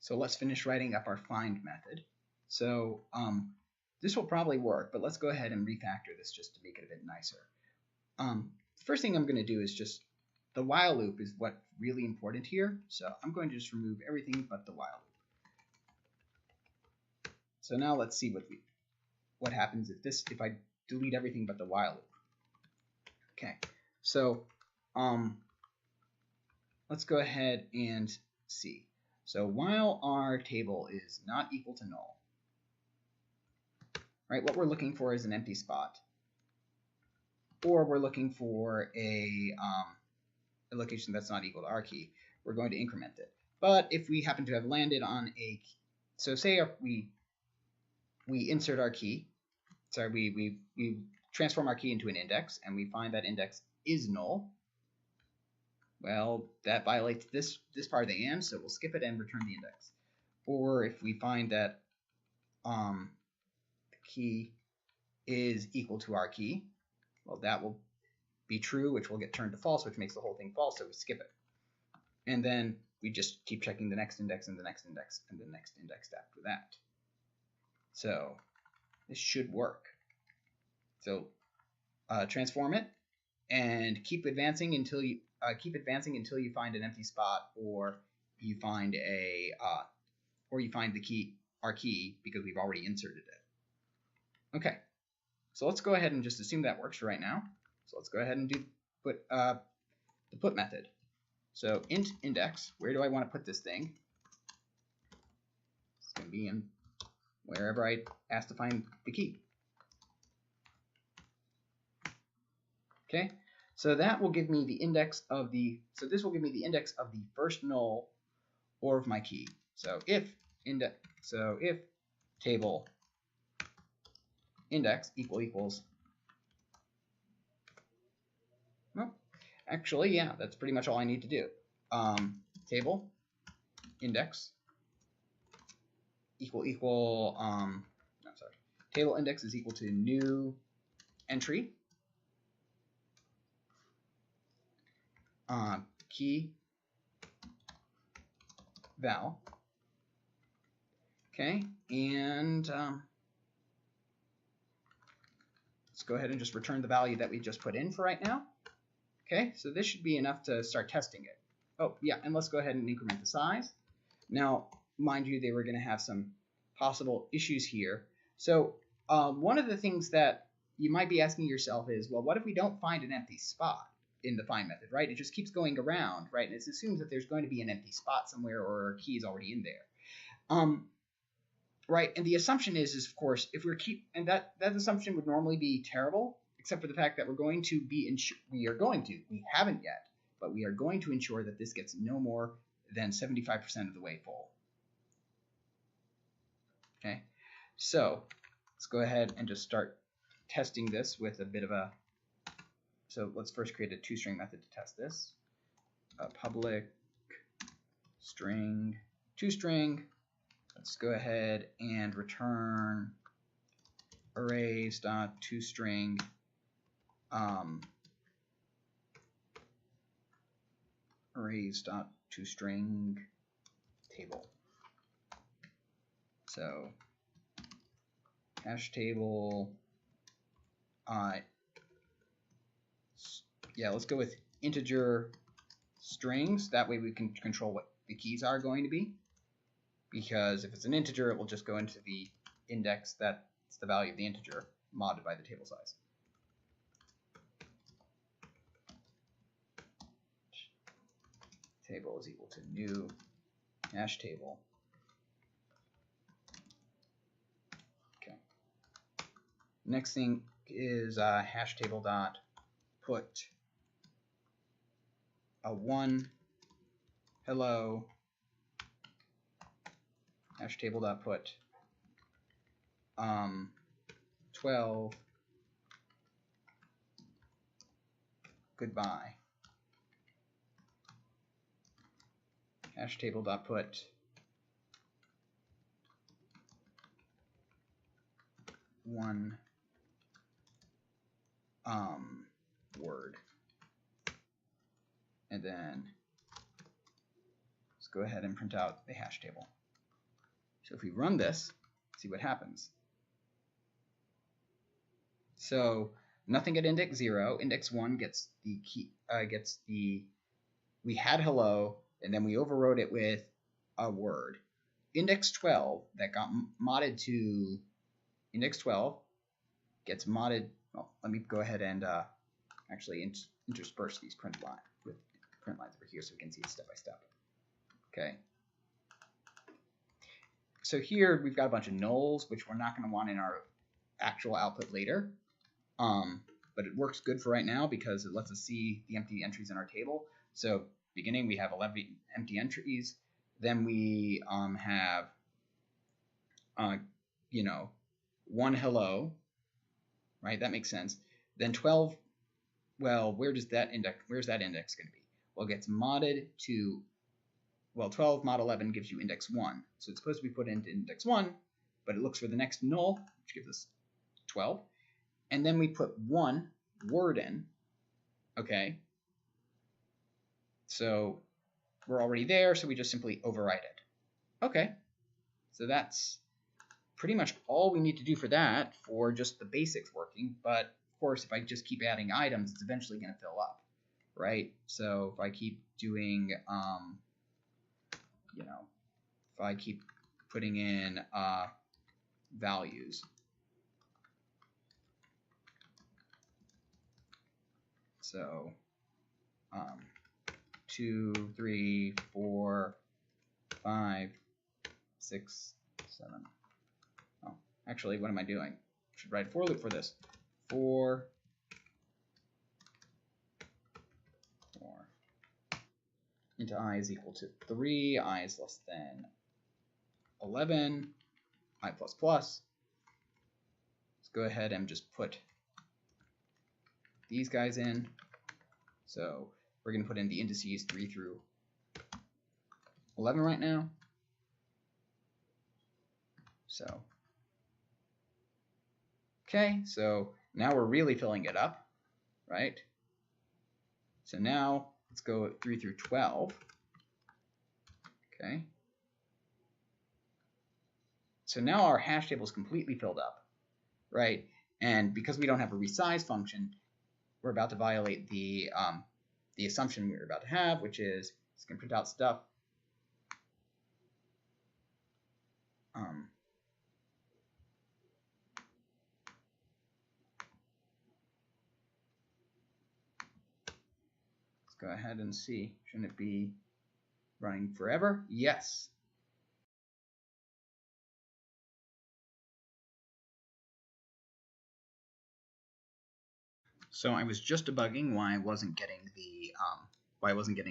So let's finish writing up our find method. So this will probably work, but let's go ahead and refactor this just to make it a bit nicer. The first thing I'm going to do is just, the while loop is what's really important here. So I'm going to just remove everything but the while loop. So now let's see what happens if I delete everything but the while loop. Okay, so let's go ahead and see. So while our table is not equal to null, right, what we're looking for is an empty spot, or we're looking for a location that's not equal to our key. We're going to increment it. But if we happen to have landed on a, so say we insert our key, sorry, we transform our key into an index, and we find that index is null. Well, that violates this part of the and, so we'll skip it and return the index. Or if we find that the key is equal to our key, well, that will be true, which will get turned to false, which makes the whole thing false, so we skip it. And then we just keep checking the next index and the next index and the next index after that. So this should work. So transform it and keep advancing until you find an empty spot, or you find our key, because we've already inserted it. Okay, so let's go ahead and just assume that works for right now. So let's go ahead and do the put method. So int index, where do I want to put this thing? It's going to be in wherever I ask to find the key. Okay, so that will give me the index of the, so this will give me the index of the first null or of my key. So if table index equals, well, actually, yeah, that's pretty much all I need to do. Table index table index is equal to new entry, key val. Okay, and let's go ahead and just return the value that we just put in for right now. Okay, so this should be enough to start testing it. Oh, yeah, and let's go ahead and increment the size. Now, mind you, they were going to have some possible issues here. So one of the things that you might be asking yourself is, well, what if we don't find an empty spot in the find method, right? It just keeps going around, right? And it assumes that there's going to be an empty spot somewhere, or our key is already in there. Right, and the assumption is of course, if we're and that assumption would normally be terrible, except for the fact that we haven't yet, but we are going to ensure that this gets no more than 75% of the way full. Okay, so let's go ahead and just start testing this with a bit of a, so let's first create a toString method to test this. Public string toString. Let's go ahead and return arrays.toString arrays.toString table. So hash table, yeah, let's go with integer strings. That way we can control what the keys are going to be. Because if it's an integer, it will just go into the index that's the value of the integer, modded by the table size. Table is equal to new hash table. Okay. Next thing is hash table dot put a 1 hello hash table dot put 12 goodbye. Hash table dot put 1 word, and then let's go ahead and print out the hash table. So if we run this, see what happens. So nothing at index 0. Index 1 gets the key, we had hello, and then we overrode it with a word. Index 12 that got modded to index 12 gets modded. Well, let me go ahead and actually intersperse these print lines over here so we can see it step by step. Okay. So here we've got a bunch of nulls, which we're not going to want in our actual output later. But it works good for right now because it lets us see the empty entries in our table. So beginning we have 11 empty entries. Then we have, you know, 1 hello, right? That makes sense. Then 12. Well, where's that index going to be? Well, it gets modded to, well, 12 mod 11 gives you index 1. So it's supposed to be put into index 1, but it looks for the next null, which gives us 12. And then we put 1 word in, okay? So we're already there, so we just simply overwrite it. Okay, so that's pretty much all we need to do for that for just the basics working. But of course, if I just keep adding items, it's eventually going to fill up, right? So if I keep doing, you know, if I keep putting in values, so 2, 3, 4, 5, 6, 7. Oh, actually, what am I doing? I should write a for loop for this. 4, 4 into I is equal to 3, I is less than 11, I plus plus. Let's go ahead and just put these guys in. So we're going to put in the indices 3 through 11 right now. So, okay, so now we're really filling it up, right? So now let's go 3 through 12. Okay. So now our hash table is completely filled up, right? And because we don't have a resize function, we're about to violate the assumption we were about to have, which is it's going to print out stuff. Let's go ahead and see. Shouldn't it be running forever? Yes. So I was just debugging why I wasn't getting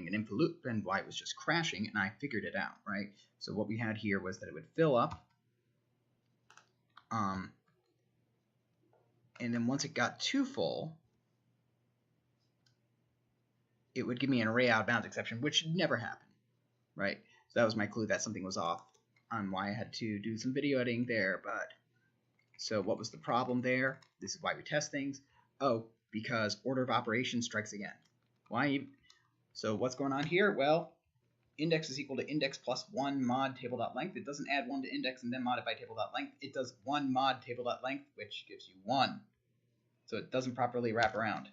an input loop and why it was just crashing, and I figured it out, right? So what we had here was that it would fill up, and then once it got too full, it would give me an array out of bounds exception, which should never happen, right? So that was my clue that something was off on why I had to do some video editing there. But so what was the problem there? This is why we test things. Oh, because order of operations strikes again. Why? So what's going on here? Well, index is equal to index plus 1 mod table.length. It doesn't add 1 to index and then mod it by table.length. It does 1 mod table.length, which gives you 1. So it doesn't properly wrap around.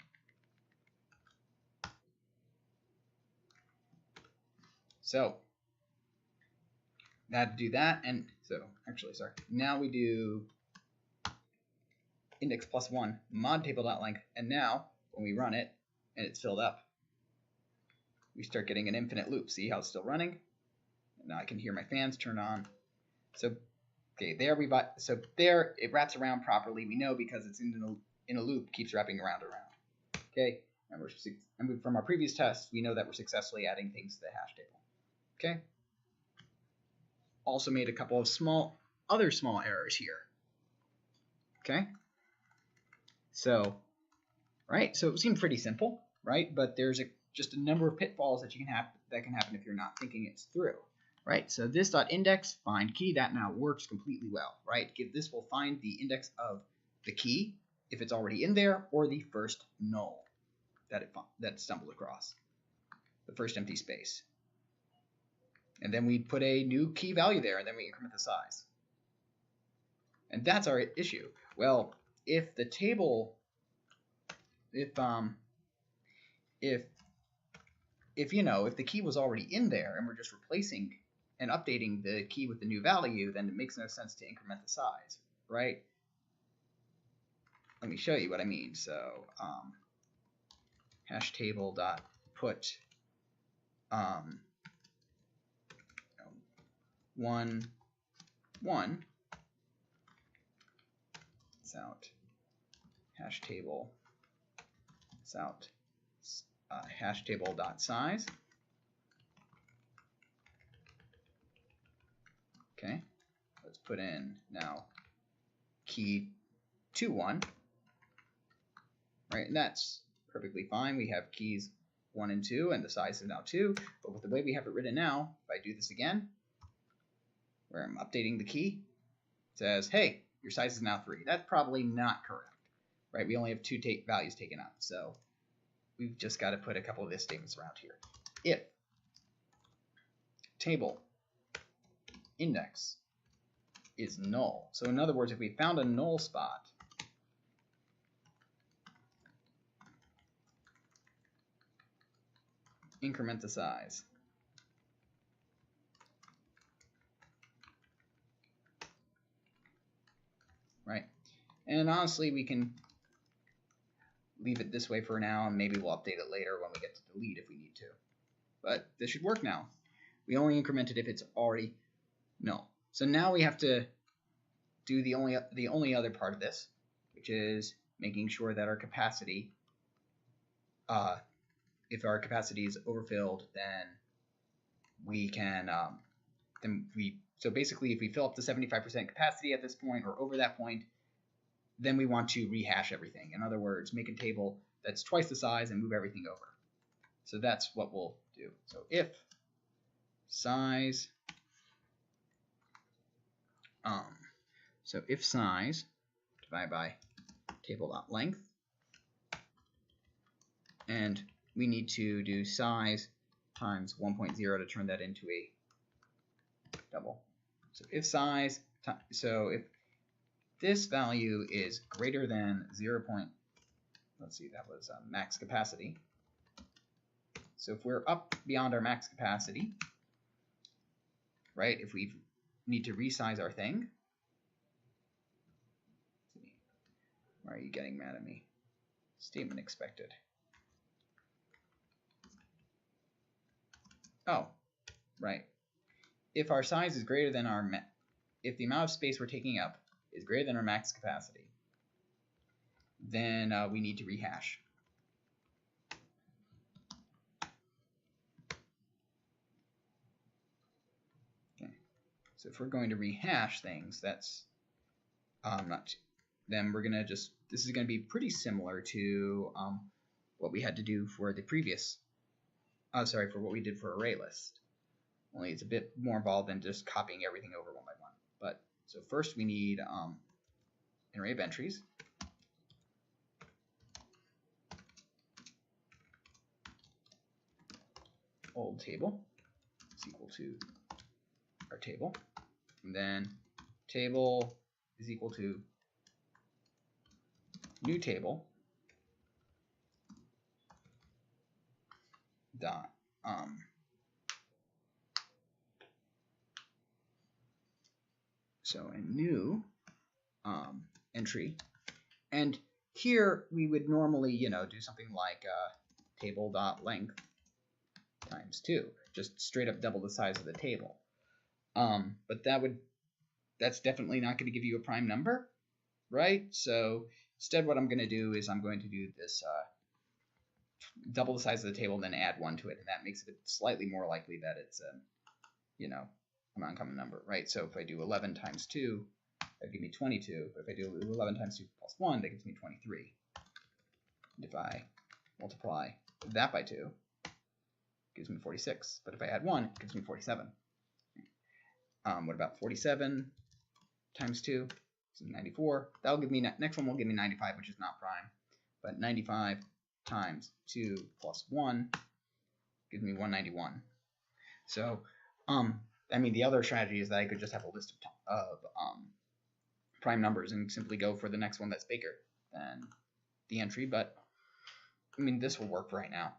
So I had to do that, and so actually, sorry. Now we do index plus 1 mod table.length, and now when we run it and it's filled up, we start getting an infinite loop. See how it's still running? Now I can hear my fans turn on. So okay, there there it wraps around properly. We know because it's in a loop, keeps wrapping around. Okay, and from our previous tests, we know that we're successfully adding things to the hash table. Okay. Also made a couple of other small errors here. Okay. So, right. So it seemed pretty simple, right? But there's just a number of pitfalls that can happen if you're not thinking it through, right? So this .index find key, that now works completely well, right? This will find the index of the key if it's already in there, or the first null that it stumbled across, the first empty space. And then we put a new key value there, and then we increment the size. And that's our issue. Well, if the table, if the key was already in there and we're just replacing and updating the key with the new value, then it makes no sense to increment the size, right? Let me show you what I mean. So hash table dot put 1 1 out hash table out hash table dot size. Okay, let's put in now key 2 1. Right, and that's perfectly fine. We have keys 1 and 2, and the size is now 2. But with the way we have it written now, if I do this again, where I'm updating the key, it says, hey, your size is now 3. That's probably not correct, right? We only have 2 values taken out, so we've just got to put a couple of if statements around here. If table index is null. So in other words, if we found a null spot, increment the size. Right? And honestly, we can leave it this way for now, and maybe we'll update it later when we get to delete if we need to. But this should work now. We only increment it if it's already null. So now we have to do the only other part of this, which is making sure that our capacity, if our capacity is overfilled, then we can, so basically if we fill up to 75% capacity at this point or over that point, then we want to rehash everything. In other words, make a table that's twice the size and move everything over. So that's what we'll do. So if size, if size divided by table.length, and we need to do size times 1.0 to turn that into a double. So if size, if this value is greater than 0. Let's see, that was max capacity. So if we're up beyond our max capacity, right, if we need to resize our thing, why are you getting mad at me? Statement expected. Oh, right. If our size is greater than if the amount of space we're taking up is greater than our max capacity, then we need to rehash. Okay. So if we're going to rehash things, that's then we're gonna this is gonna be pretty similar to what we had to do for the previous. For what we did for array list. Only it's a bit more involved than just copying everything over one by one. But so first we need an array of entries. Old table is equal to our table. And then table is equal to new table dot so a new entry, and here we would normally do something like table dot length times 2, just straight up double the size of the table. But that's definitely not going to give you a prime number, right? So instead what I'm going to do is I'm going to do this double the size of the table and then add 1 to it, and that makes it slightly more likely that it's an uncommon number, right? So if I do 11 times 2, that gives me 22. But if I do 11 times 2 plus 1, that gives me 23. And if I multiply that by 2, it gives me 46. But if I add 1, it gives me 47. What about 47 times 2? So 94. That'll give me, next one will give me 95, which is not prime. But 95 times 2 plus 1 gives me 191. So I mean, the other strategy is that I could just have a list of prime numbers and simply go for the next one that's bigger than the entry, but I mean, this will work right now.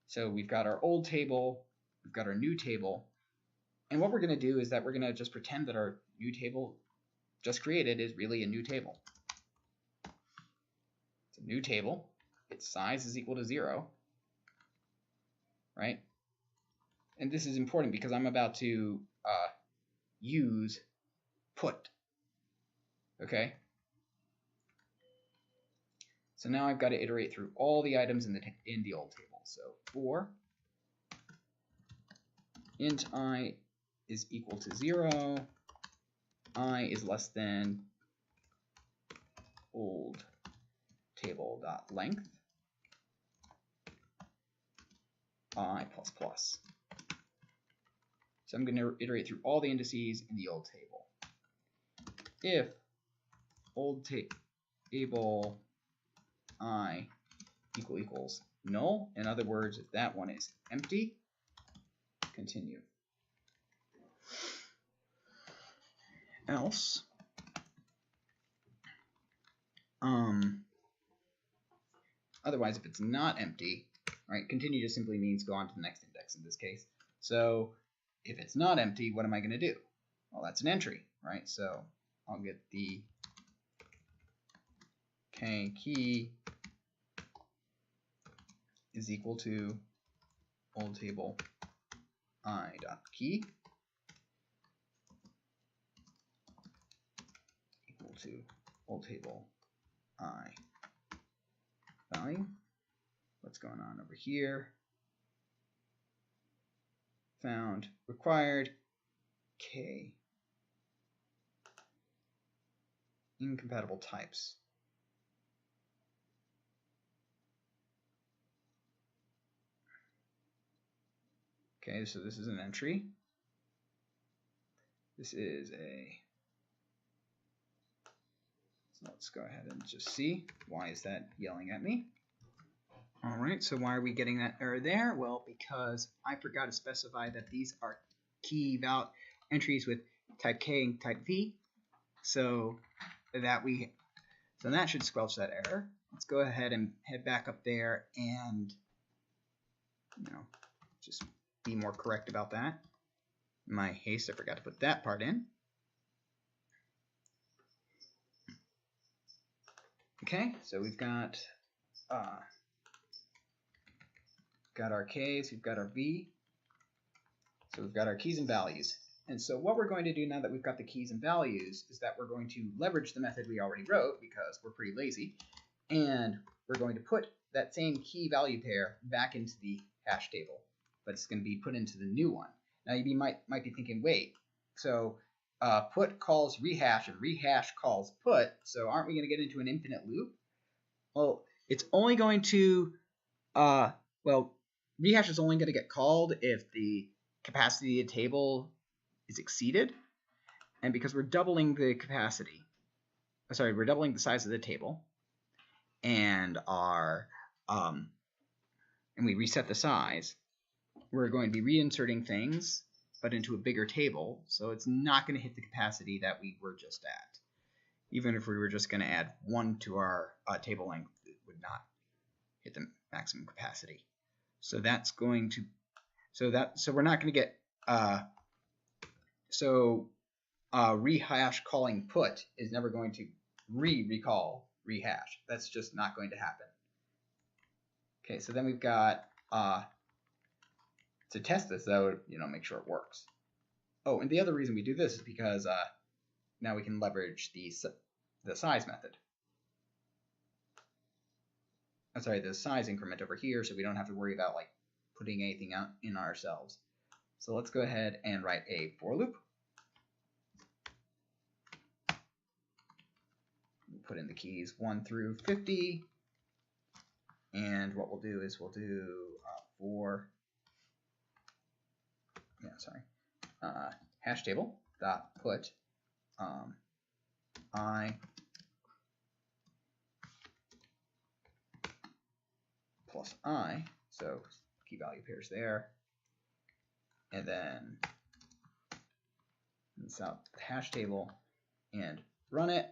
So we've got our old table, we've got our new table, and what we're going to do is that we're going to just pretend that our new table just created is really a new table. It's a new table, its size is equal to 0, right? And this is important because I'm about to use put, okay? So now I've got to iterate through all the items in the old table. So for int I is equal to 0, I is less than old table dot length I plus plus. So I'm going to iterate through all the indices in the old table. If old table I equals null, in other words, if that one is empty, continue. Else, otherwise, if it's not empty, right, continue just simply means go on to the next index in this case. So if it's not empty, what am I going to do? Well, that's an entry, right? So I'll get the k key is equal to old table I dot key equal to old table I value. What's going on over here? Found required k incompatible types. Okay, so this is an entry. This is a, so let's go ahead and just see, why is that yelling at me? All right, so why are we getting that error there? Well, because I forgot to specify that these are key entries with type K and type V. So that should squelch that error. Let's go ahead and head back up there and, just be more correct about that. In my haste, I forgot to put that part in. Okay, so we've got our K's, we've got our V, so we've got our keys and values. And so what we're going to do now that we've got the keys and values is that we're going to leverage the method we already wrote because we're pretty lazy, and we're going to put that same key value pair back into the hash table, but it's going to be put into the new one. Now you might be thinking, wait, so put calls rehash and rehash calls put, so aren't we going to get into an infinite loop? Well, it's only going to, rehash is only going to get called if the capacity of the table is exceeded, and because we're doubling the capacity, we're doubling the size of the table, and and we reset the size, we're going to be reinserting things, but into a bigger table, so it's not going to hit the capacity that we were just at. Even if we were just going to add 1 to our table length, it would not hit the maximum capacity. So that's going to, so we're not going to get, rehash calling put is never going to recall rehash. That's just not going to happen. Okay, so then we've got, to test this though, make sure it works. Oh, and the other reason we do this is because now we can leverage the size method. The size increment over here, so we don't have to worry about putting anything out in ourselves. So let's go ahead and write a for loop. We'll put in the keys 1 through 50, and what we'll do is we'll do hash table dot put I plus I, so key value pairs there, and then insert the hash table and run it.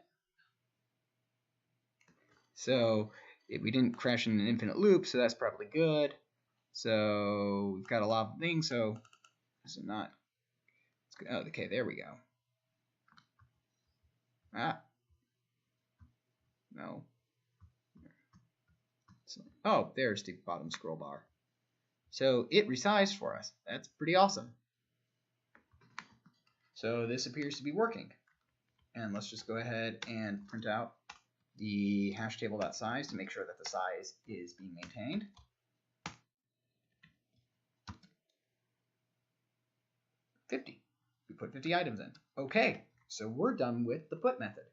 So we didn't crash in an infinite loop, so that's probably good. So we've got a lot of things. So this is not. Oh, okay, there we go. No. Oh, there's the bottom scroll bar. So it resized for us. That's pretty awesome. So this appears to be working. And let's just go ahead and print out the hash table.size to make sure that the size is being maintained. We put 50 items in. Okay, so we're done with the put method.